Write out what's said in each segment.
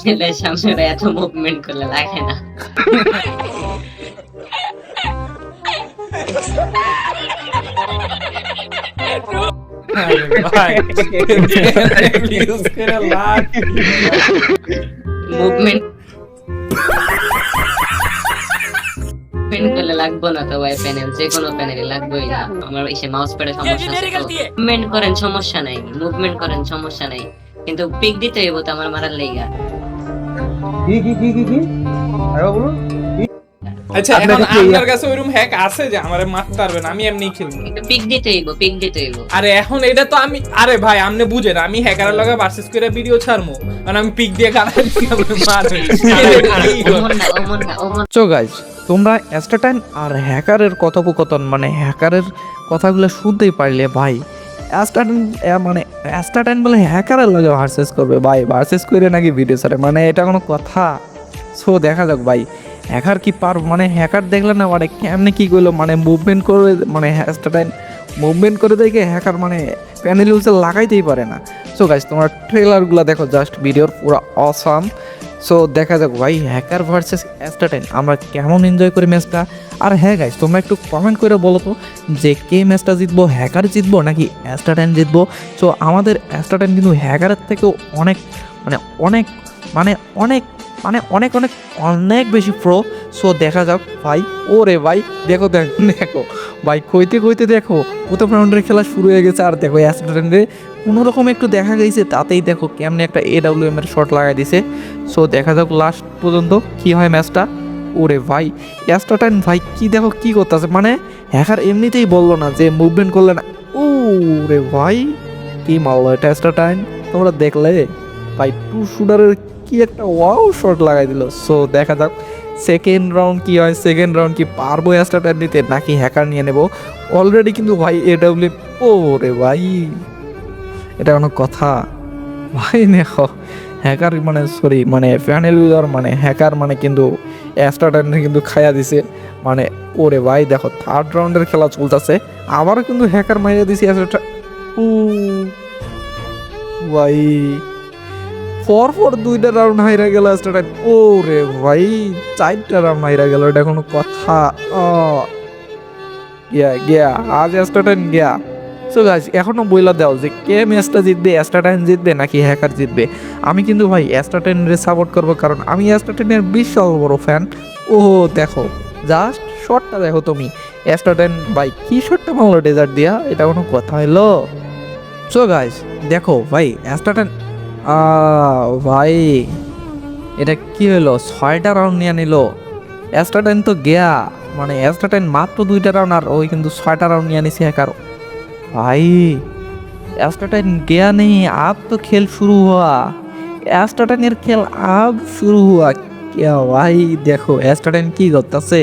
ছেলের সামনে এত মুভমেন্ট করলে লাগে না। আরে ভাই ইউজ করে লাগ মুভমেন্ট করলে লাগবো না তো ভাই, প্যানেল যে কোনো প্যানেলে লাগবেই না। আমার এসে মাউস প্যাডে সমস্যা আছে তো। মুভমেন্ট করেন সমস্যা নাই, মুভমেন্ট করেন সমস্যা নাই, কিন্তু পিক দিতে হইব তো আমার মারার লেগা। কি আরে বলুন। আচ্ছা এখন আপনার কাছে ওইরকম হ্যাক আছে যে আমারে মারতে পারবে না, আমি এমনি খেলবো? পিক দিতে হইব, পিক দিতে হইব। আরে এখন এটা তো আমি, আরে ভাই আপনি বুঝেন আমি হ্যাকারের লগে ভার্সেস করে ভিডিও ছাড়মু, মানে আমি পিক দিয়ে গাড়াই মারবে। ওমন না, ওমন না, ওমন। সো গাইজ, তোমরা অ্যাস্টাটাইন আর হ্যাকারের কথোপকথন মানে হ্যাকারের কথাগুলো শুনতেই পারলে ভাই, অ্যাস্টাটাইন বলে হ্যাকারের লগে ভার্সেস করবে ভাই, ভার্সেস করে নাকি ভিডিও ছাড়ে, মানে এটা কোনো কথা? সো দেখা যাক ভাই হ্যাকার কি পার, মানে হ্যাকার দেখলে না মানে কেমনে কি করলো, মানে মুভমেন্ট করে, মানে অ্যাস্টাটাইন মুভমেন্ট করে দেখে হ্যাকার মানে প্যানেল ইউজে লাগাইতেই পারে না। সো গাইজ, তোমরা ট্রেলারগুলো দেখো, জাস্ট ভিডিওর পুরো অসাম। সো দেখা যাক ভাই হ্যাকার ভার্সেস অ্যাস্টাটাইন আমরা কেমন এনজয় করি ম্যাচটা। আর হ্যাঁ গাইস, তোমরা একটু কমেন্ট করে বলো তো যে কে ম্যাচটা জিতবো, হ্যাকার জিতবো নাকি অ্যাস্টাটাইন জিতবো। সো আমাদের অ্যাস্টাটাইন কিন্তু হ্যাকারের থেকেও অনেক মানে অনেক মানে অনেক মানে অনেক অনেক অনেক বেশি প্রো। সো দেখা যাক ভাই। ওরে ভাই দেখো দেখো ভাই, কইতে কইতে দেখো প্রথম রাউন্ডের খেলা শুরু হয়ে গেছে, আর দেখো অ্যাস্টাটাইনে কোনোরকম একটু দেখা গেছে, তাতেই দেখো কেমনে একটা AWM এর শট লাগাই দিছে। সো দেখা যাক লাস্ট পর্যন্ত কি হয় ম্যাচটা। ওরে ভাই অ্যাস্টাটাইন ভাই কি দেখো কি করতেছে, মানে হ্যাকার এমনিতেই বললো না যে মুভমেন্ট করলে না। ওরে ভাই কি মারলো এটা অ্যাস্টাটাইন, তোমরা দেখলে ভাই টু শুটারের কি একটা ওয়াও শট লাগাই দিল। সো দেখা যাক সেকেন্ড রাউন্ড কি হয়, সেকেন্ড রাউন্ড কি পারবো অ্যাস্টাটাইন নিতে নাকি হ্যাকার নিয়ে নেবো। অলরেডি কিন্তু ভাই AWM, ওরে ভাই এটা কোনো কথা ভাই? দেখো হ্যাকার মানে সরি মানে প্যানেল ইউজার মানে হ্যাকার মানে কিন্তু অ্যাস্টাটাইনে কিন্তু খাইয়া দিছে মানে। ওরে ভাই দেখো থার্ড রাউন্ডের খেলা চলতেছে, আবারও কিন্তু হ্যাকার মাইরা দিছে অ্যাস্টাটা। ও ভাই পর দুইটা রাউন্ড হাইরা গেল অ্যাস্টাটাইন। ওরে ভাই চারটা রাউন্ড হাইরা গেল, এটা কোনো কথা? গিয়া আজ অ্যাস্টাটাইন গিয়া। সো গাইস, এখনো বইলা দাও যে কে ম্যাচটা জিতবে, অ্যাস্টাটাইন জিতবে নাকি হ্যাকার জিতবে। আমি কিন্তু ভাই অ্যাস্টাটাইনের সাপোর্ট করবো, কারণ আমি অ্যাস্টাটাইনের বিশাল বড় ফ্যান। ও দেখো জাস্ট শটটা দেখো তুমি, অ্যাস্টাটাইন ভাই কি শটটা মারলো ডেজার্ট দিয়া, এটা কোনো কথা হলো? সো গাইস দেখো ভাই অ্যাস্টাটাইন ভাই এটা কি হলো, 6টা রাউন্ড নিয়ে নিল অ্যাস্টাটাইন তো গিয়া, মানে অ্যাস্টাটাইন মাত্র 2টা রাউন্ড আর ওই কিন্তু 6টা রাউন্ড নিয়ে নিছে হ্যাকার। भाई एस्टाटाइन गया नहीं, अब तो खेल शुरू हुआ, एस्टाटाइन खेल अब शुरू हुआ क्या भाई? देखो एस्टाटाइन की করতেছে,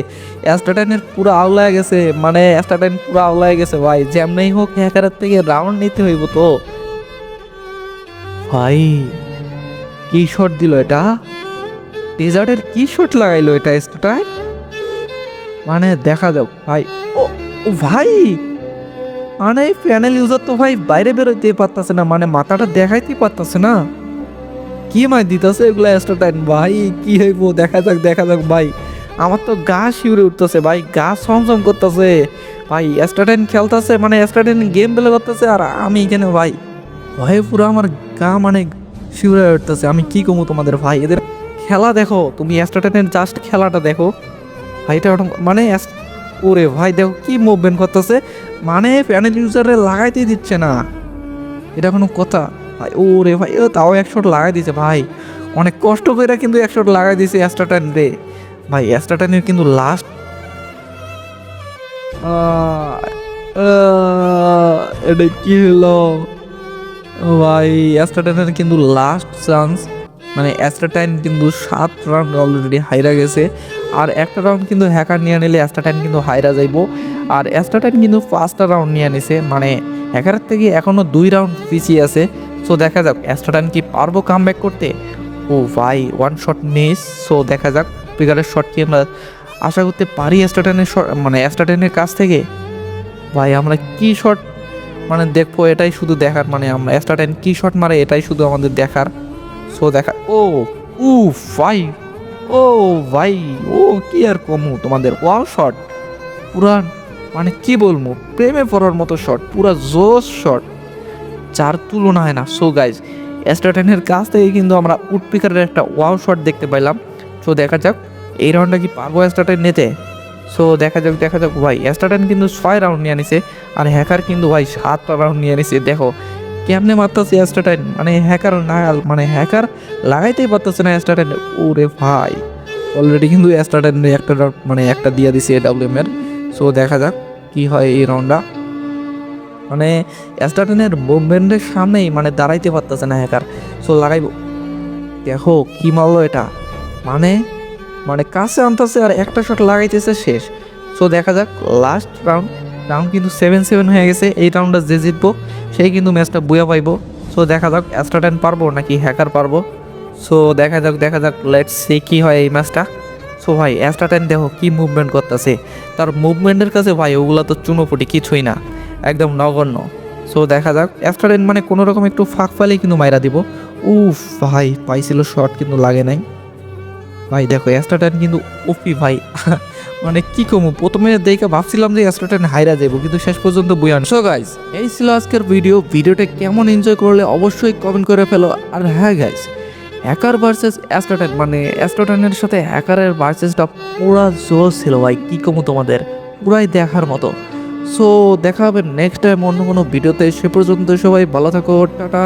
এস্টাটাইনের পুরো আউলায় গেছে, মানে এস্টাটাইন পুরো আউলায় গেছে ভাই, যেমনই হোক হ্যাকারের থেকে রাউন্ড নিতে হইব তো ভাই। কি শট দিল এটা, ডেজার্টের কি শট লাগাইলো এটা এস্টাটাইন, মানে দেখা যাক ভাই। ও ভাই মানে প্যানেল ইউজার তো ভাই বাইরে বেরোতে পারতেছে না, মানে মাথাটা দেখাইতে পারতেছে না, কি মাই দিতেছে এগুলো অ্যাস্টাটাইন ভাই। কি হইব দেখা যাক ভাই, আমার তো গা শিউরে উঠতেছে ভাই, গা সমসম করতেছে ভাই। অ্যাস্টাটাইন খেলতেছে মানে অ্যাস্টাটাইন গেম প্লে করতেছে, আর আমি এখানে ভাই ভয়ে পুরো আমার গা মানে শিউরে উঠতেছে। আমি কি কমু তোমাদের ভাই, এদের খেলা দেখো তুমি, অ্যাস্টাটাইনের জাস্ট খেলাটা দেখো ভাই, এটা মানে ওরে ভাই দেখো কি মুভমেন্ট করতেছে, মানে প্যানেল ইউজারে লাগাইতে দিচ্ছে না, এটা কোনো কথা ভাই? ওরে ভাই ও তাও 1 শট লাগাই দিছে ভাই, অনেক কষ্ট করে কিন্তু 1 শট লাগাই দিছে অ্যাস্টাটাইন রে ভাই। অ্যাস্টাটাইনের কিন্তু লাস্ট এটা কি হলো ভাই, অ্যাস্টাটাইনের কিন্তু লাস্ট চান্স, মানে অ্যাস্টাটাইন কিন্তু 7 রাউন্ড অলরেডি হাইরা গেছে, আর একটা রাউন্ড কিন্তু হ্যাকার নিয়ে নিলে অ্যাস্টাটাইন কিন্তু হাইরা যাইবো। আর অ্যাস্টাটাইন কিন্তু 5টা রাউন্ড নিয়ে নিছে, মানে হ্যাকারের থেকে এখনো 2 রাউন্ড পিছিয়ে আছে। সো দেখা যাক অ্যাস্টাটাইন কি পারবো কাম ব্যাক করতে। ও ভাই 1 শট মিস। সো দেখা যাক পিকারের শট কি আমরা আশা করতে পারি অ্যাস্টাটাইনের মানে অ্যাস্টাটাইনের কাছ থেকে ভাই, আমরা কি শট মানে দেখবো, এটাই শুধু দেখার, মানে আমরা অ্যাস্টাটাইন কি শট মারে এটাই শুধু আমাদের দেখার। সো দেখা ও ভাই, ও ভাই, ও কি আর কমু তোমাদের, ওয়াও শট পুরা, মানে কি বলবো, প্রেমে পড়ার মতো শট, পুরা জোস শট, যার তুলনা হয় না। সো গাইজ, অ্যাস্ট্রাটেনের কাছ থেকে কিন্তু আমরা উডপিকারের একটা ওয়াও শট দেখতে পাইলাম। সো দেখা যাক এই রাউন্ডটা কি পারবো অ্যাস্ট্রাটেন নিতে। সো দেখা যাক ভাই, অ্যাস্ট্রাটেন কিন্তু 6 রাউন্ড নিয়ে নিছে, আর হ্যাকার কিন্তু ভাই 7 রাউন্ড নিয়ে নিছে। দেখো কেমনে মারতেছে অ্যাস্ট্রাটেন, মানে হ্যাকার না, মানে হ্যাকার লাগাইতেই পারতেছে না অ্যাস্ট্রাটেন। ওরে ভাই, অলরেডি কিন্তু অ্যাস্ট্রাটেন একটা মানে একটা দিয়ে দিছে এডব্লিউএম এর। সো দেখা যাক কি হয় এই রাউন্ডটা। মানে অ্যাস্ট্রাটেনের মুভমেন্টের সামনেই মানে দাঁড়াইতে পারতেছে না হ্যাকার। সো লাগাইব, দেখো কি মারলো এটা, মানে মানে কাছে আনতেছে আর একটা শট লাগাইতেছে, শেষ। সো দেখা যাক লাস্ট রাউন্ড কিন্তু 7-7 হয়ে গেছে। এই রাউন্ডটা যে জিতবো সেই কিন্তু ম্যাচটা বুয়া পাইবো। সো দেখা যাক অ্যাস্ট্রাটেন পারবো নাকি হ্যাকার পারবো। সো দেখা যাক লেটস সি কি হয় এই ম্যাচটা। সো ভাই অ্যাস্ট্রাটেন দেখো কি মুভমেন্ট করতেছে, তার মুভমেন্টের কাছে ভাই ওগুলো তো চুনোপুটি কিছুই না, একদম নগণ্য। সো দেখা যাক অ্যাস্ট্রাটেন মানে কোনো রকম একটু ফাঁক ফালেই কিন্তু মাইরা দিব। ভাই পাইছিল শট কিন্তু লাগে নাই ভাই। দেখো অ্যাস্ট্রাটেন কিন্তু ওপি ভাই মানে কি কমু, প্রথমে দেখে ভাবছিলাম যে অ্যাস্ট্রাটেন হাইরা যাবো, কিন্তু শেষ পর্যন্ত বুয়ান। সো গাইস, এই ছিল আজকের ভিডিওটা কেমন এনজয় করলে অবশ্যই কমেন্ট করে ফেলো। আর হ্যাঁ গাইস, হ্যাকার ভার্সেস অ্যাস্ট্রাটেন, মানে অ্যাস্ট্রাটেনের সাথে হ্যাকারের ভার্সেসটা পুরা জোর ছিল ভাই, কি কমু তোমাদের, পুরাই দেখার মতো। সো দেখা হবে নেক্সট টাইম অন্য কোনো ভিডিওতে। সে পর্যন্ত সবাই ভালো থাকো, টাটা।